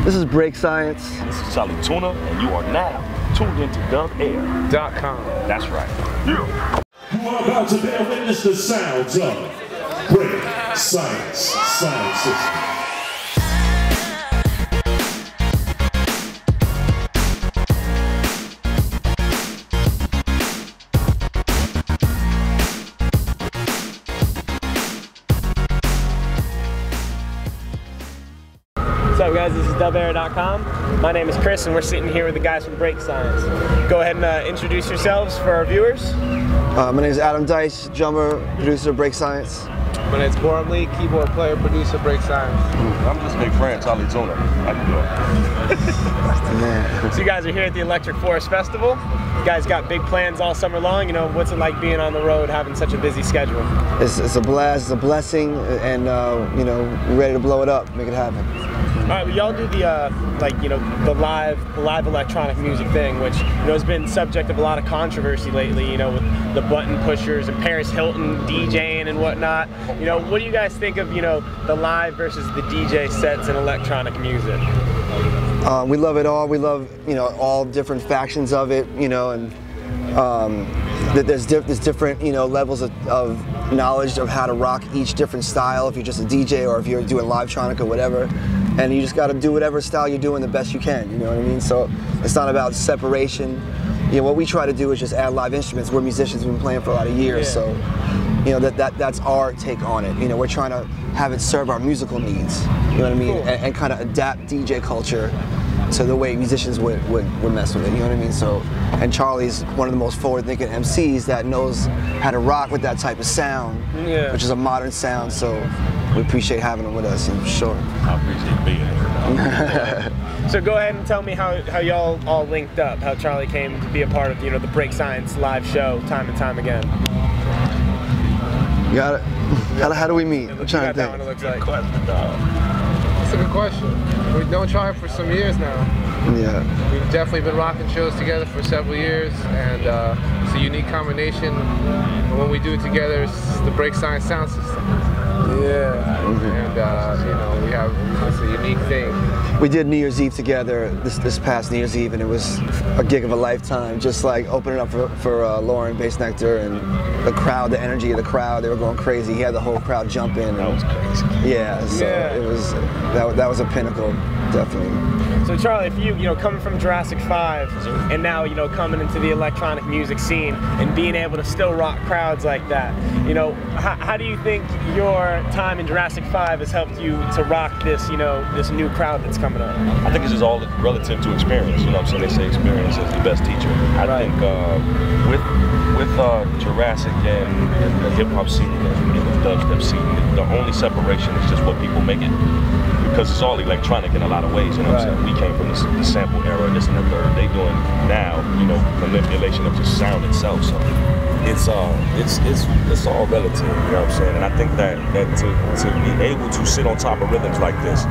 This is Break Science. This is Chali 2na, and you are now tuned into DubEra.com. That's right. Yeah. You are about to bear witness the sounds of Break Science Sound System. What's up, guys? This is DubEra.com. My name is Chris, and we're sitting here with the guys from Break Science. Go ahead and introduce yourselves for our viewers. My name is Adam Dice, drummer, producer, Break Science. My name's Boram Lee, keyboard player, producer, Break Science. I'm just a big friend, Chali 2na. How you doing? That's the man. So you guys are here at the Electric Forest Festival. You guys got big plans all summer long. You know, what's it like being on the road, having such a busy schedule? It's a blast, it's a blessing, and you know, we're ready to blow it up, make it happen. All right, well, y'all do the the live electronic music thing, which has been subject of a lot of controversy lately. You know, with the button pushers and Paris Hilton DJing and whatnot. You know, what do you guys think of the live versus the DJ sets in electronic music? We love it all. We love all different factions of it. And there's different levels of knowledge of how to rock each different style. If you're just a DJ or if you're doing livetronic or whatever. And you just got to do whatever style you're doing the best you can, you know what I mean? So it's not about separation. What we try to do is just add live instruments. We're musicians, we've been playing for a lot of years, so that's our take on it. We're trying to have it serve our musical needs, you know what I mean? Cool. And kind of adapt DJ culture to the way musicians would mess with it, you know what I mean? So, and Charlie's one of the most forward-thinking MCs that knows how to rock with that type of sound, which is a modern sound, so we appreciate having him with us, for sure. I appreciate being here. So go ahead and tell me how y'all all linked up, how Charlie came to be a part of the Break Science live show time and time again. How do we meet? I'm trying to think. That one, it looks like. That's a good question. We've known Charlie for some years now. Yeah. We've definitely been rocking shows together for several years, and it's a unique combination. And when we do it together, it's the Break Science sound system. Yeah, and we have, it's a unique thing. We did New Year's Eve together this past New Year's Eve, and it was a gig of a lifetime. Just like opening up for Lauren Bass Nectar, and the crowd, the energy of the crowd, they were going crazy. He had the whole crowd jump in. That was crazy. Yeah, so it was that was a pinnacle, definitely. So Charlie, if you coming from Jurassic 5 and now coming into the electronic music scene and being able to still rock crowds like that, how do you think your time in Jurassic 5 has helped you to rock this this new crowd that's coming up? I think it's just all relative to experience. You know what I'm saying? They say experience is the best teacher. I think with Jurassic and the hip hop scene and the dubstep scene, the only separation is just what people make it. Because it's all electronic in a lot of ways, you know what I'm saying? We came from the sample era, this and the third. They doing now, manipulation of just sound itself. So it's all relative, you know what I'm saying? And I think that to be able to sit on top of rhythms like this,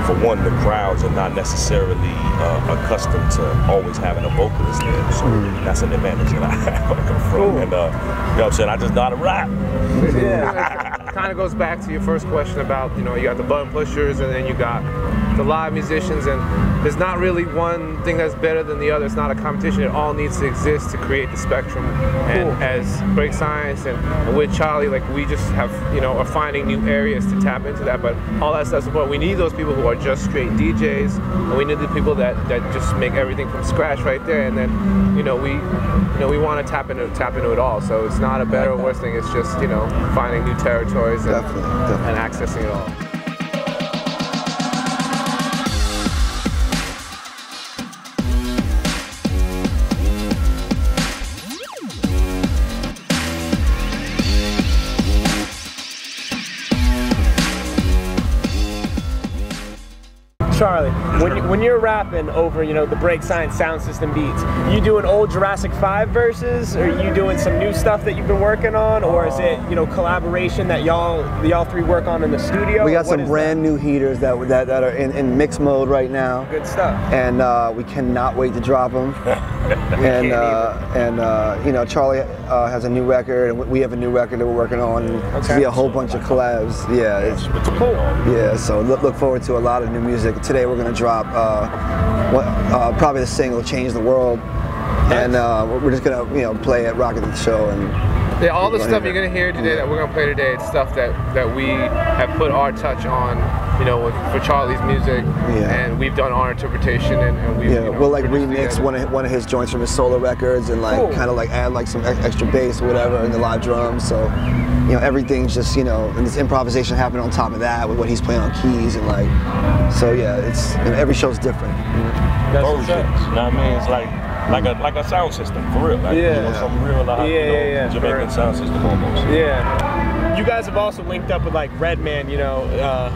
for one, the crowds are not necessarily accustomed to always having a vocalist there. So that's an advantage that I have where I come from. And you know what I'm saying? I just know how to rap. Yeah. Kind of goes back to your first question about, you got the button pushers and then you got the live musicians, and there's not really one thing that's better than the other. It's not a competition. It all needs to exist to create the spectrum. And as Break Science and with Charlie, like, we just have, are finding new areas to tap into that. But all that stuff's important. We need those people who are just straight DJs, and we need the people that just make everything from scratch right there. And then, we want to tap into it all. So it's not a better or worse thing. It's just, finding new territories and accessing it all. Charlie, when you're rapping over, the Break Science sound system beats, you doing old Jurassic 5 verses, or are you doing some new stuff that you've been working on, or is it, collaboration that y'all three work on in the studio? We got some brand new heaters that are in mix mode right now. Good stuff. And we cannot wait to drop them. and Charlie has a new record, and we have a new record that we're working on. It's gonna be a whole bunch of collabs. Yeah, it's cool. Yeah, so look forward to a lot of new music today we're gonna drop probably the single "Change the World," and we're just gonna play it, rock at the show, and yeah, all the stuff you're gonna hear today that we're gonna play today, it's stuff that we have put our touch on, for Charlie's music, and we've done our interpretation, and we've we'll like remix one of his joints from his solo records, and like kind of like add like some extra bass or whatever in the live drums. So everything's just and this improvisation happening on top of that with what he's playing on keys, and like it's every show's different. Versions, you know what I mean? It's like a sound system, for real. Like, some real Jamaican sound system almost. Yeah. You guys have also linked up with like Redman,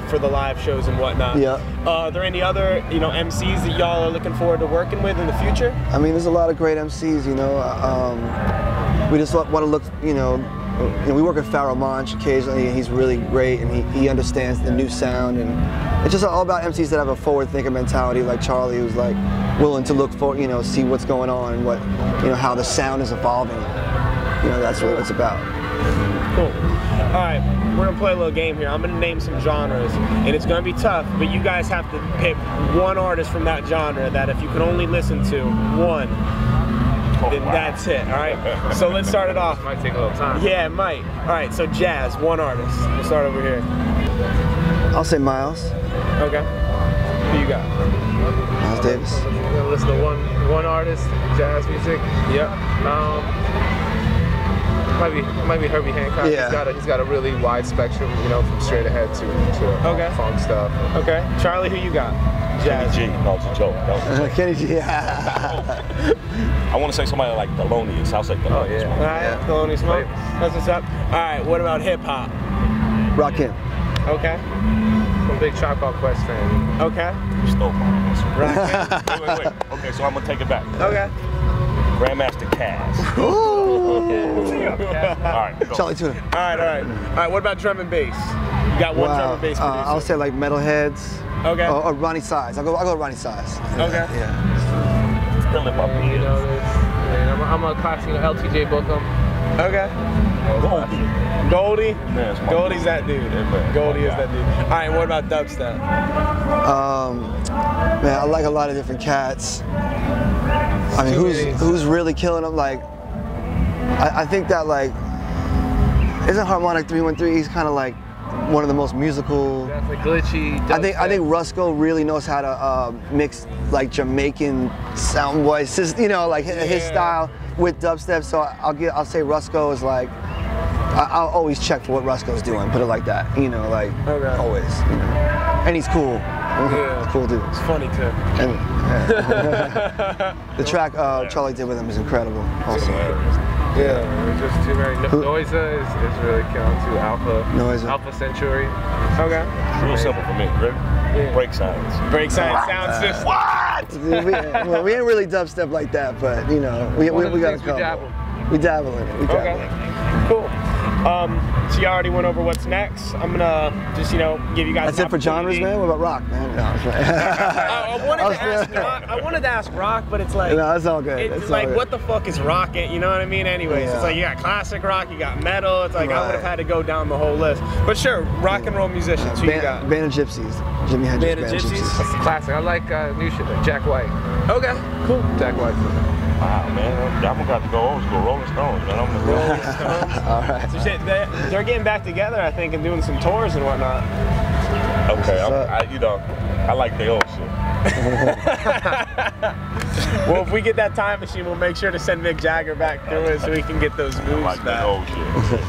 for the live shows and whatnot. Yeah. Are there any other, MCs that y'all are looking forward to working with in the future? I mean, there's a lot of great MCs, we just want to look, we work with Pharoah Monch occasionally, and he's really great, and he understands the new sound, and it's just all about MCs that have a forward-thinking mentality, like Charlie, who's like willing to look for, see what's going on and what, how the sound is evolving. That's what it's about. Cool. All right, we're gonna play a little game here. I'm gonna name some genres, and it's gonna be tough, but you guys have to pick one artist from that genre that if you can only listen to one, then that's it, all right? So let's start it off. Might take a little time. Yeah, it might. All right, so jazz, one artist. We'll start over here. I'll say Miles. Okay. Who you got? Miles Davis. I'm gonna listen to one artist, jazz music. Yep. Might be Herbie Hancock. Yeah. He's got a really wide spectrum, from straight ahead to funk stuff. Okay. Charlie, who you got? Jazz. Kenny G. No, it's a joke. Kenny G. Yeah. I want to say somebody like Thelonious. I'll say Thelonious. All right, Thelonious Monk. That's what's up. All right, what about hip hop? Rakim. Okay. I'm a big Tribe Called Quest fan. Okay. You stole my answer. Rakim. Wait. Okay, so I'm gonna take it back. Okay. Grandmaster Caz. All right, go. Chali 2na. All right. What about drum and bass? You got one drum and bass producer. I'll say like Metalheads. Okay. Or Ronnie Size. I'll go Ronnie Size. Okay. Yeah. Still in my peers. I'm a classic, LTJ Bookham. Okay. Goldie? Goldie's that dude. Goldie is that dude. All right, what about dubstep? Man, I like a lot of different cats. I mean, who's really killing them? Like, I think that like, isn't Harmonic 313? He's kind of like one of the most musical. Definitely glitchy. I think Rusko really knows how to mix like Jamaican sound voices, like his style with dubstep. So I'll say Rusko is like. I'll always check for what Rusko's doing. Put it like that, always. And he's cool. Yeah. He's cool dude. It's funny too. And, the track Charlie did with him is incredible. Also. Yeah, just too very. Noisa is really killing too. Alpha Centauri. Okay. Real simple for me, right? Yeah. Break silence. Break silence sound system. What? we ain't really dubstep like that, but we got a couple. We dabble in it. Okay. Cool. So you already went over what's next. I'm gonna just give you guys. That's it for genres, man. What about rock, man? No, I wanted to ask rock, but it's like no, that's all good. It's like good. What the fuck is rock? You know what I mean? Anyways, it's like you got classic rock, you got metal. It's like I would have had to go down the whole list. But sure, rock and roll musicians. Who you got? Band of Gypsies. Jimi Hendrix. Band of Gypsies. That's classic. I like new shit like Jack White. Okay, cool. Jack White. Wow, man, I'm gonna have to go old school. Rolling Stones, man. I'm the Rolling Stones. All right. So they're getting back together, I think, and doing some tours and whatnot. Okay, I like the old shit. Well, if we get that time machine, we'll make sure to send Mick Jagger back through it so we can get those moves like back. The old shit.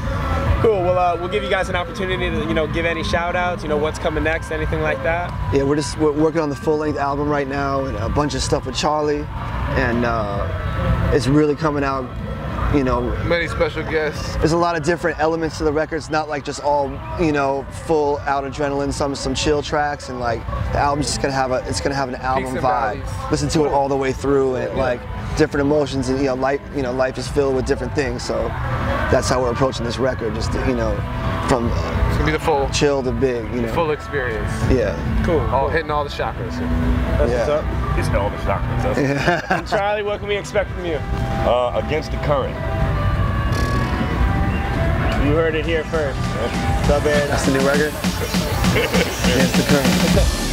Cool. Well, we'll give you guys an opportunity to, give any shout-outs. What's coming next, anything like that. Yeah, we're working on the full-length album right now, and a bunch of stuff with Charlie, and it's really coming out. Many special guests. There's a lot of different elements to the record. It's not like just all full out adrenaline. Some chill tracks, and like the album's just gonna have an album vibe. Listen to it all the way through, and like different emotions, and life is filled with different things. So that's how we're approaching this record. Just from it's gonna be the full chill to big. Full experience. Yeah. Cool. Hitting all the chakras. That's what's up. It's all the chakras. And Charlie, what can we expect from you? Against the Current. You heard it here first. DubEra. That's the new record. Against the Current.